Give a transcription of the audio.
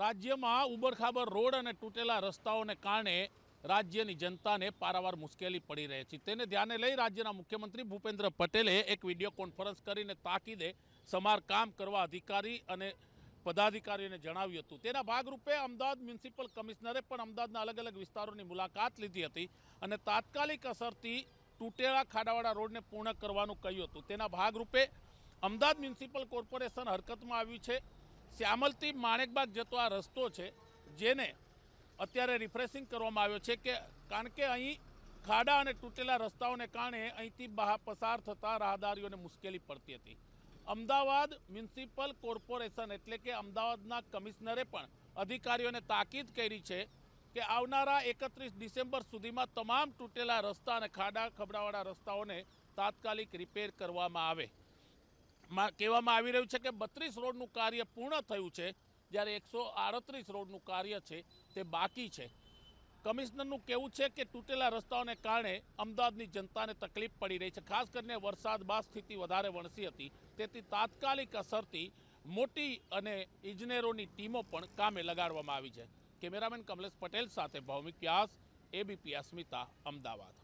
રાજ્યમાં ઉબડખાબડ રોડ અને તૂટેલા રસ્તાઓને કારણે રાજ્યની જનતાને પારાવાર મુશ્કેલી પડી રહી છે। તેને ધ્યાને લઈ રાજ્યના મુખ્યમંત્રી ભૂપેન્દ્ર પટેલે એક વિડીયો કોન્ફરન્સ કરીને તાકીદે સમારકામ કરવા અધિકારી અને પદાધિકારીઓને જણાવ્યું હતું। તેના ભાગરૂપે અમદાવાદ મ્યુનિસિપલ કમિશનરે પણ અમદાવાદના અલગ અલગ વિસ્તારોની મુલાકાત લીધી હતી અને તાત્કાલિક અસરથી તૂટેલા ખાડાવાળા રોડને પૂર્ણ કરવાનું કહ્યું હતું। તેના ભાગરૂપે અમદાવાદ મ્યુનિસિપલ કોર્પોરેશન હરકતમાં આવ્યું છે। શ્યામલથી માણેકબાગ જતો આ રસ્તો છે, જેને અત્યારે રિફ્રેશિંગ કરવામાં આવ્યો છે કે કારણ કે અહીં ખાડા અને તૂટેલા રસ્તાઓને કારણે અહીંથી પસાર થતા રાહદારીઓને મુશ્કેલી પડતી હતી। અમદાવાદ મ્યુનિસિપલ કોર્પોરેશન એટલે કે અમદાવાદના કમિશનરે પણ અધિકારીઓને તાકીદ કરી છે કે આવનારા 31 ડિસેમ્બર સુધીમાં તમામ તૂટેલા રસ્તા અને ખાડા ખબડાવાળા રસ્તાઓને તાત્કાલિક રિપેર કરવામાં આવે। કહેવામાં આવી રહ્યું છે કે 32 રોડનું કાર્ય પૂર્ણ થયું છે, જ્યારે 138 રોડનું કાર્ય છે તે બાકી છે। કમિશનરનું કહેવું છે કે તૂટેલા રસ્તાઓને કારણે અમદાવાદની જનતાને તકલીફ પડી રહી છે। ખાસ કરીને વરસાદ બાદ સ્થિતિ વધારે વણસી હતી, તેથી તાત્કાલિક અસરથી મોટી અને ઇજનેરોની ટીમો પણ કામે લગાડવામાં આવી છે। કેમેરામેન કમલેશ પટેલ સાથે ભૌમિક વ્યાસ, એબીપી અસ્મિતા, અમદાવાદ।